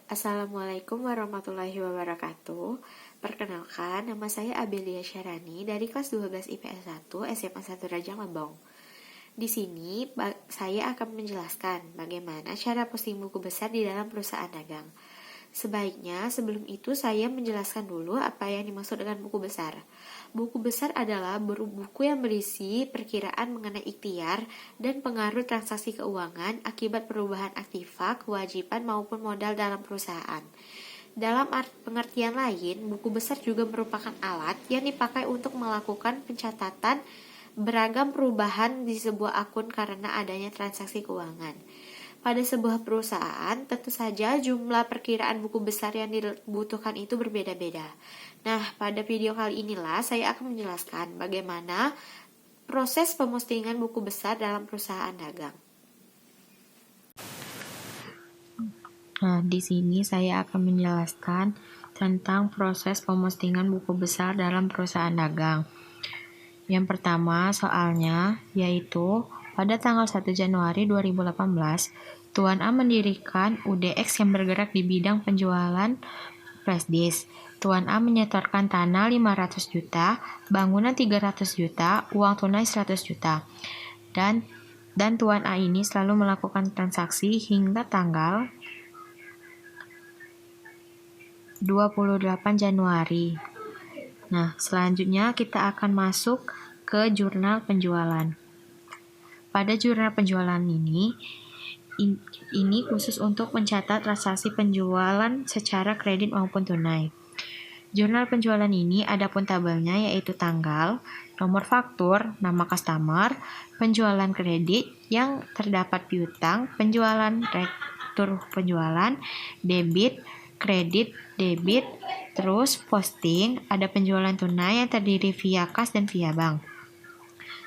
Assalamualaikum warahmatullahi wabarakatuh. Perkenalkan, nama saya Abelia Syarani dari kelas 12 IPS 1 SMA 1 Rajang Lebong. Di sini saya akan menjelaskan bagaimana cara posting buku besar di dalam perusahaan dagang. Sebaiknya sebelum itu saya menjelaskan dulu apa yang dimaksud dengan buku besar. Buku besar adalah buku yang berisi perkiraan mengenai ikhtiar dan pengaruh transaksi keuangan akibat perubahan aktiva, kewajiban maupun modal dalam perusahaan. Dalam pengertian lain, buku besar juga merupakan alat yang dipakai untuk melakukan pencatatan beragam perubahan di sebuah akun karena adanya transaksi keuangan. Pada sebuah perusahaan, tentu saja jumlah perkiraan buku besar yang dibutuhkan itu berbeda-beda. Nah, pada video kali inilah saya akan menjelaskan bagaimana proses pemustingan buku besar dalam perusahaan dagang. Nah, di sini saya akan menjelaskan tentang proses pemustingan buku besar dalam perusahaan dagang. Yang pertama soalnya yaitu pada tanggal 1 Januari 2018, Tuan A mendirikan UDX yang bergerak di bidang penjualan flash disk. Tuan A menyetorkan tanah 500 juta, bangunan 300 juta, uang tunai 100 juta. Dan Tuan A ini selalu melakukan transaksi hingga tanggal 28 Januari. Nah, selanjutnya kita akan masuk ke jurnal penjualan. Pada jurnal penjualan ini khusus untuk mencatat transaksi penjualan secara kredit maupun tunai. Jurnal penjualan ini ada pun tabelnya yaitu tanggal, nomor faktur, nama customer, penjualan kredit yang terdapat piutang, penjualan rektur penjualan, debit, kredit, debit, terus posting, ada penjualan tunai yang terdiri via kas dan via bank.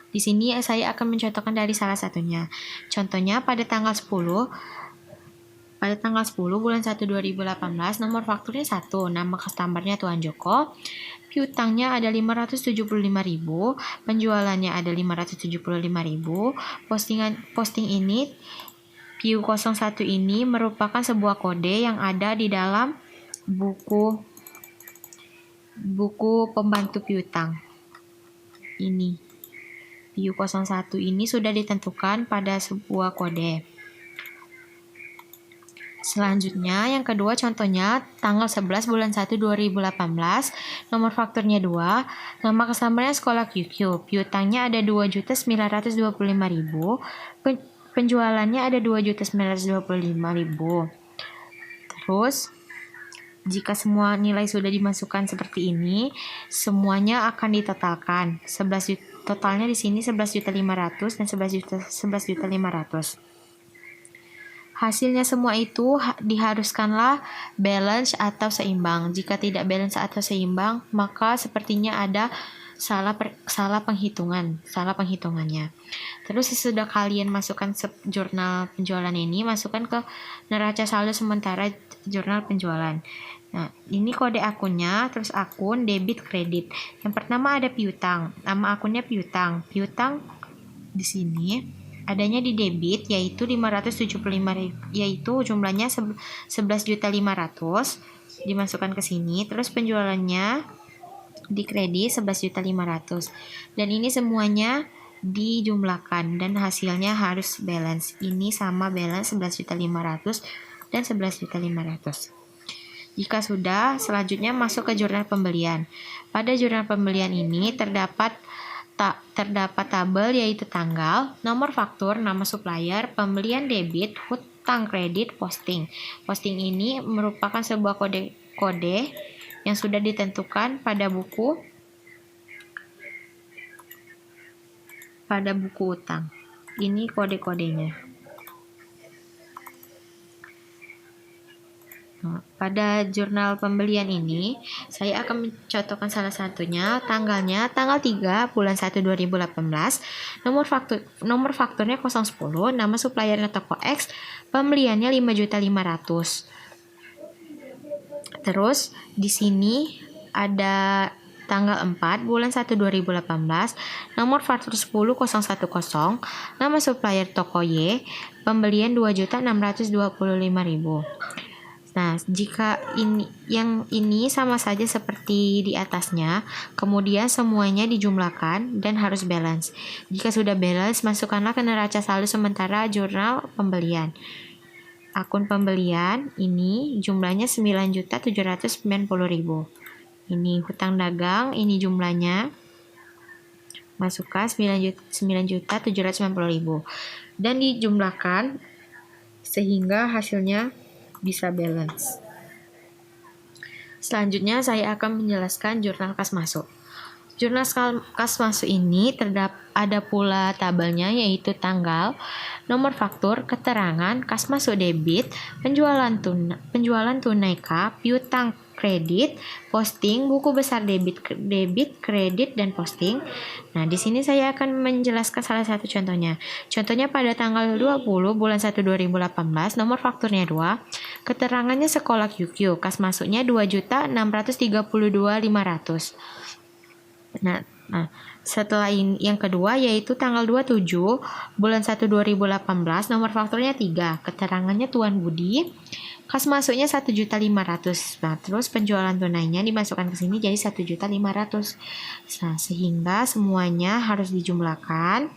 Di sini saya akan mencontohkan dari salah satunya. Contohnya pada tanggal 10 bulan 1 2018, nomor fakturnya 1, nama customernya Tuan Joko, piutangnya ada 575.000, penjualannya ada 575.000, posting ini PIU 01 ini merupakan sebuah kode yang ada di dalam buku pembantu piutang. Ini PIU 01 ini sudah ditentukan pada sebuah kode. Selanjutnya, yang kedua contohnya tanggal 11 bulan 1 2018, nomor fakturnya 2, nama customernya Sekolah QQ, piutangnya ada 2.925.000, penjualannya ada 2.925.000. Terus, jika semua nilai sudah dimasukkan seperti ini, semuanya akan ditotalkan. Totalnya di sini 11.500.000 dan 11.500.000. Hasilnya semua itu diharuskanlah balance atau seimbang. Jika tidak balance atau seimbang, maka sepertinya ada salah penghitungannya. Terus sesudah kalian masukkan jurnal penjualan ini, masukkan ke neraca saldo sementara jurnal penjualan. Nah, ini kode akunnya, terus akun debit kredit. Yang pertama ada piutang, nama akunnya piutang. Piutang di sini adanya di debit yaitu 575.000, yaitu jumlahnya 11.500.000 dimasukkan ke sini. Terus penjualannya di kredit 11.500.000. Dan ini semuanya dijumlahkan dan hasilnya harus balance. Ini sama balance 11.500.000 dan 11.500.000. Jika sudah, selanjutnya masuk ke jurnal pembelian. Pada jurnal pembelian ini terdapat tabel yaitu tanggal, nomor faktur, nama supplier, pembelian debit, hutang kredit, posting. Posting ini merupakan sebuah kode yang sudah ditentukan pada buku utang. Ini kode-kodenya. Pada jurnal pembelian ini, saya akan mencontohkan salah satunya. Tanggalnya tanggal 3 bulan 1 2018, nomor fakturnya 010, nama suppliernya toko X, pembeliannya 5.500.000. Terus di sini ada tanggal 4 bulan 1 2018, nomor faktur 10.010, nama supplier toko Y, pembelian 2.625.000. Nah, jika ini sama saja seperti di atasnya, kemudian semuanya dijumlahkan dan harus balance. Jika sudah balance, masukkanlah ke neraca saldo sementara jurnal pembelian. Akun pembelian ini jumlahnya 9.790.000. Ini hutang dagang, ini jumlahnya masukkan 9.790.000 dan dijumlahkan sehingga hasilnya bisa balance. Selanjutnya saya akan menjelaskan jurnal kas masuk. Jurnal kas masuk ini ada pula tabelnya, yaitu tanggal, nomor faktur, keterangan, kas masuk debit, penjualan tunai K, piutang kredit, posting, buku besar debit, kredit, dan posting. Nah, di sini saya akan menjelaskan salah satu contohnya. Contohnya pada tanggal 20 bulan 1 2018, nomor fakturnya 2, keterangannya sekolah QQ, kas masuknya 2.632.500. Nah, setelah ini yang kedua yaitu tanggal 27 bulan 1 2018, nomor fakturnya 3, keterangannya Tuan Budi, kas masuknya 1.500.000. Nah, terus penjualan tunainya dimasukkan ke sini jadi 1.500.000. Nah, sehingga semuanya harus dijumlahkan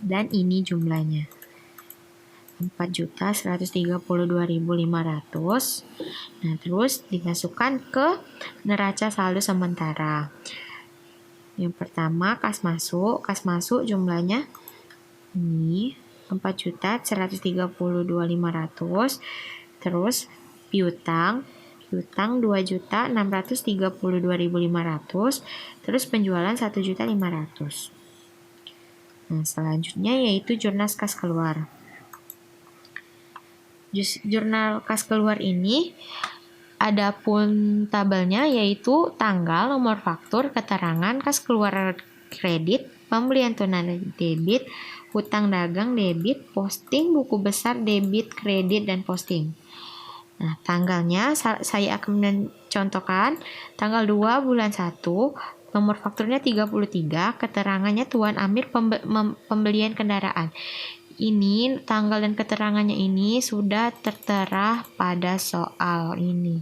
dan ini jumlahnya 4.132.500. Nah, terus dimasukkan ke neraca saldo sementara. Yang pertama kas masuk jumlahnya ini 4.132.500. Terus piutang 2.632.500. Terus penjualan 1.500.000. Nah, selanjutnya yaitu jurnal kas keluar. Jurnal kas keluar ini ada pun tabelnya, yaitu tanggal, nomor faktur, keterangan, kas keluar kredit, pembelian tunai debit, hutang dagang debit, posting, buku besar debit, kredit, dan posting. Nah, tanggalnya saya akan mencontohkan tanggal 2 bulan 1, nomor fakturnya 33, keterangannya Tuan Amir, pembelian kendaraan. Ini tanggal dan keterangannya ini sudah tertera pada soal ini.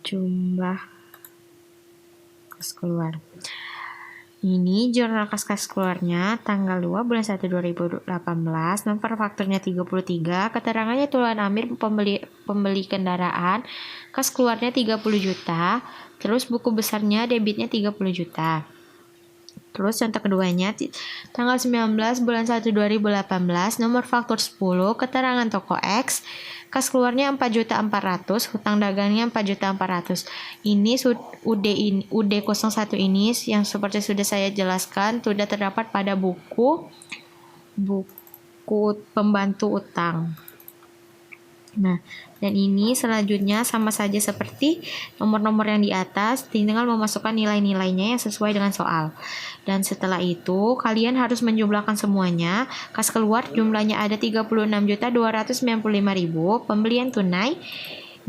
Jumlah kas keluar. Ini jurnal kas keluarnya tanggal 2 bulan 1 2018, nomor fakturnya 33, keterangannya Tuan Amir, pembeli kendaraan, kas keluarnya 30 juta, terus buku besarnya debitnya 30 juta. Terus contoh keduanya tanggal 19 bulan 1 2018, nomor faktur 10, keterangan toko X, kas keluarnya 4.400.000, hutang dagangnya 4.400.000. Ini UD01 ini yang seperti sudah saya jelaskan sudah terdapat pada buku pembantu utang. Nah, dan ini selanjutnya sama saja seperti nomor-nomor yang di atas, tinggal memasukkan nilai-nilainya yang sesuai dengan soal. Dan setelah itu, kalian harus menjumlahkan semuanya. Kas keluar jumlahnya ada 36.295.000, pembelian tunai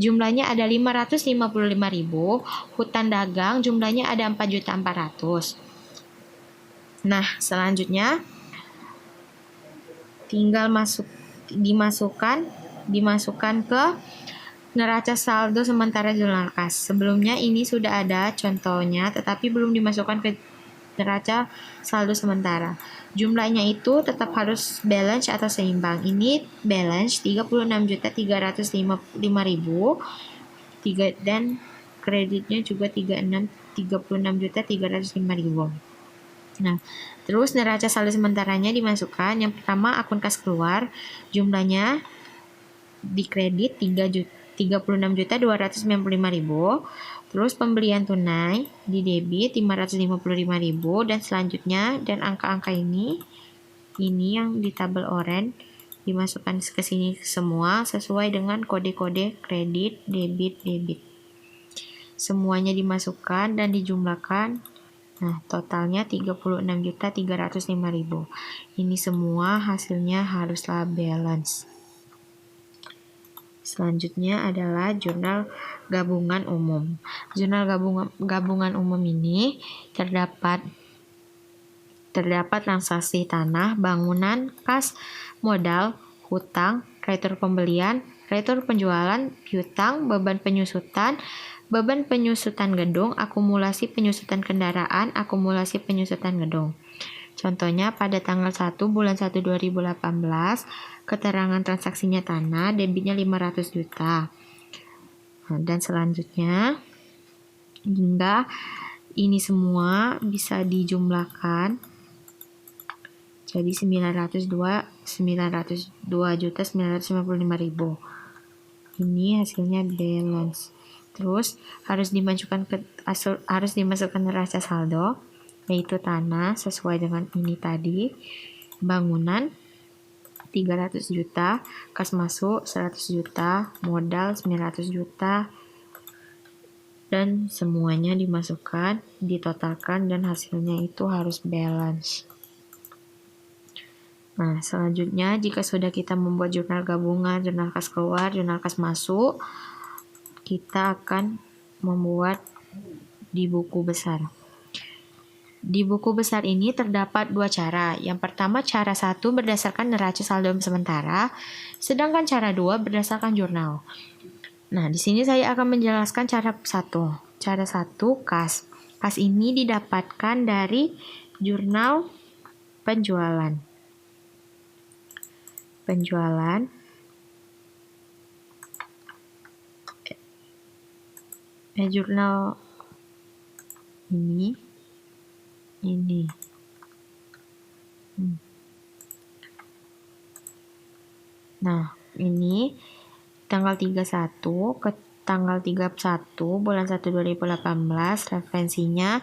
jumlahnya ada 555.000, hutang dagang jumlahnya ada 4.400.000. Nah, selanjutnya tinggal dimasukkan ke neraca saldo sementara jurnal kas. Sebelumnya ini sudah ada contohnya, tetapi belum dimasukkan ke neraca saldo sementara. Jumlahnya itu tetap harus balance atau seimbang. Ini balance 36.305.000 dan kreditnya juga 36.305.000. Nah, terus neraca saldo sementaranya dimasukkan. Yang pertama akun kas keluar, jumlahnya di kredit 36.295.000. Terus pembelian tunai di debit 555.000 dan selanjutnya, dan angka-angka ini yang di tabel oranye dimasukkan ke sini semua sesuai dengan kode-kode kredit, debit. Semuanya dimasukkan dan dijumlahkan. Nah, totalnya 36.305.000. Ini semua hasilnya haruslah balance. Selanjutnya adalah jurnal gabungan umum. Jurnal gabungan umum ini terdapat terdapat transaksi tanah, bangunan, kas, modal, hutang, kreditur pembelian, kreditur penjualan, piutang, beban penyusutan gedung, akumulasi penyusutan kendaraan, akumulasi penyusutan gedung. Contohnya pada tanggal 1 bulan 1 2018, keterangan transaksinya tanah, debitnya 500 juta. Nah, dan selanjutnya hingga ini semua bisa dijumlahkan jadi 902.955.000. Ini hasilnya balance. Terus harus dimasukkan neraca saldo, yaitu tanah sesuai dengan ini tadi, bangunan 300 juta, kas masuk 100 juta, modal 900 juta, dan semuanya dimasukkan, ditotalkan, dan hasilnya itu harus balance. Nah, selanjutnya jika sudah kita membuat jurnal gabungan, jurnal kas keluar, jurnal kas masuk, kita akan membuat di buku besar. Di buku besar ini terdapat dua cara. Yang pertama, cara 1 berdasarkan neraca saldo sementara, sedangkan cara 2 berdasarkan jurnal. Nah, di sini saya akan menjelaskan cara 1. Cara 1, kas. Kas ini didapatkan dari jurnal penjualan. Jurnal ini. Nah, ini tanggal 31 ke tanggal 31 bulan 1 2018, referensinya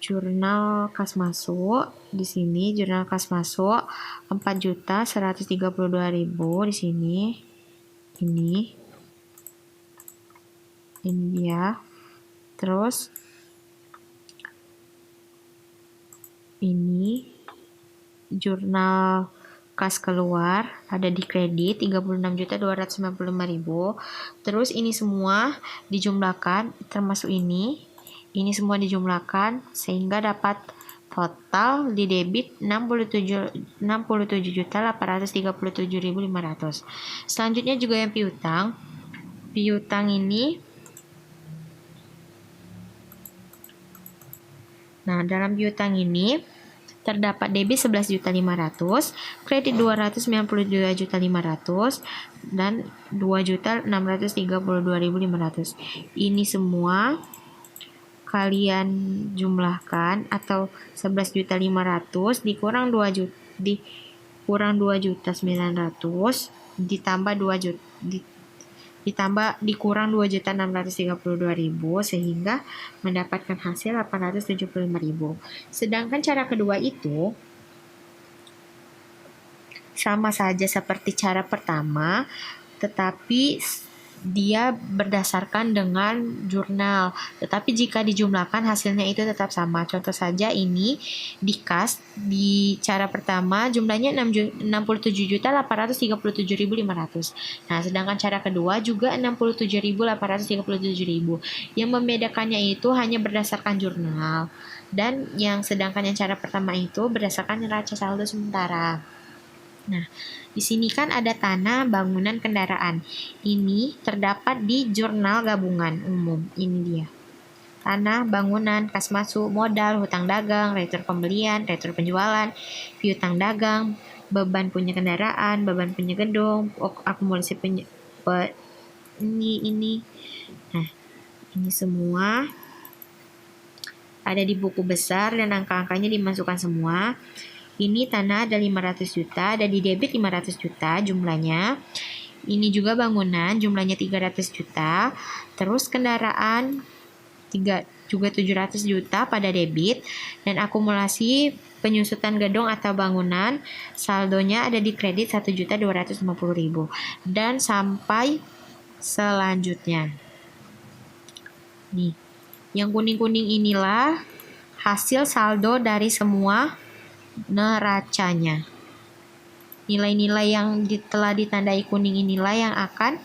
jurnal kas masuk. Di sini jurnal kas masuk 4.132.000 di sini. Ini dia. Terus ini jurnal kas keluar ada di kredit 36.295.000. Terus ini semua dijumlahkan termasuk ini semua dijumlahkan sehingga dapat total di debit 67.837.500. Selanjutnya juga yang piutang. Piutang ini, nah dalam piutang ini terdapat debit 11.500.000, kredit 292.500.000, dan 2.632.500. Ini semua kalian jumlahkan atau 11.500.000 dikurang 2.900.000 ditambah 2 dikurang 2.632.000 sehingga mendapatkan hasil 875.000. Sedangkan cara kedua itu sama saja seperti cara pertama, tetapi dia berdasarkan dengan jurnal. Tetapi jika dijumlahkan hasilnya itu tetap sama. Contoh saja ini di kas, di cara pertama jumlahnya 67.837.500. Nah, sedangkan cara kedua juga 67.837.000. Yang membedakannya itu hanya berdasarkan jurnal. Dan yang sedangkan yang cara pertama itu berdasarkan neraca saldo sementara. Nah, di sini kan ada tanah, bangunan, kendaraan. Ini terdapat di jurnal gabungan umum. Ini dia. Tanah, bangunan, kas masuk, modal, hutang dagang, kreditur pembelian, kreditur penjualan, piutang dagang, beban punya kendaraan, beban punya gedung, akumulasi ini. Nah, ini semua ada di buku besar dan angka-angkanya dimasukkan semua. Ini tanah ada 500 juta, ada di debit 500 juta jumlahnya. Ini juga bangunan jumlahnya 300 juta. Terus kendaraan juga 700 juta pada debit. Dan akumulasi penyusutan gedung atau bangunan saldonya ada di kredit 1.250.000. Dan sampai selanjutnya. Nih, yang kuning-kuning inilah hasil saldo dari semua neracanya. Nilai-nilai yang telah ditandai kuning inilah yang akan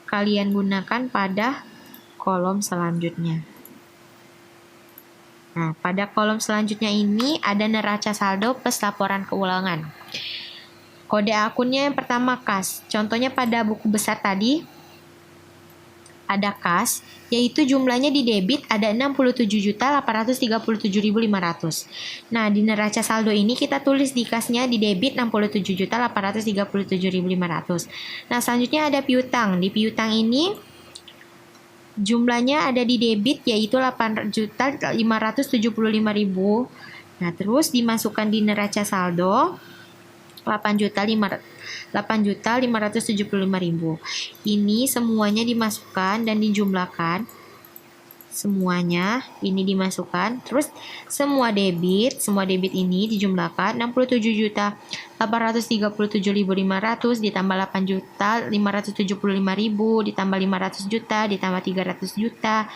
kalian gunakan pada kolom selanjutnya. Nah, pada kolom selanjutnya ini ada neraca saldo plus laporan keuangan. Kode akunnya yang pertama kas. Contohnya pada buku besar tadi ada kas, yaitu jumlahnya di debit ada 67.837.500. Nah, di neraca saldo ini kita tulis di kasnya di debit 67.837.500. Nah, selanjutnya ada piutang. Di piutang ini jumlahnya ada di debit yaitu 8.575.000. Nah, terus dimasukkan di neraca saldo 8.575.000. Ini semuanya dimasukkan dan dijumlahkan. Semuanya ini dimasukkan. Terus semua debit ini dijumlahkan 67.837.500 ditambah 8.575.000 ditambah 500 juta ditambah 300 juta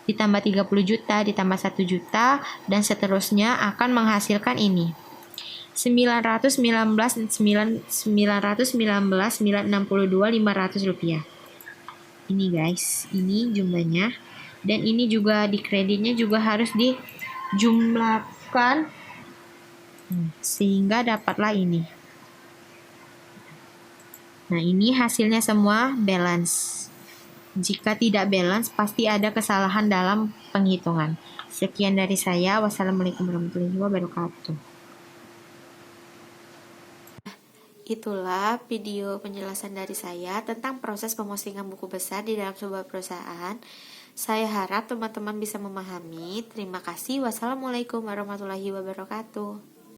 ditambah 30 juta ditambah 1 juta dan seterusnya akan menghasilkan ini 919.962.500 rupiah. Ini guys, ini jumlahnya. Dan ini juga di kreditnya juga harus dijumlahkan sehingga dapatlah ini. Nah, ini hasilnya semua balance. Jika tidak balance, pasti ada kesalahan dalam penghitungan. Sekian dari saya. Wassalamualaikum warahmatullahi wabarakatuh. Itulah video penjelasan dari saya tentang proses pemostingan buku besar di dalam sebuah perusahaan. Saya harap teman-teman bisa memahami. Terima kasih. Wassalamualaikum warahmatullahi wabarakatuh.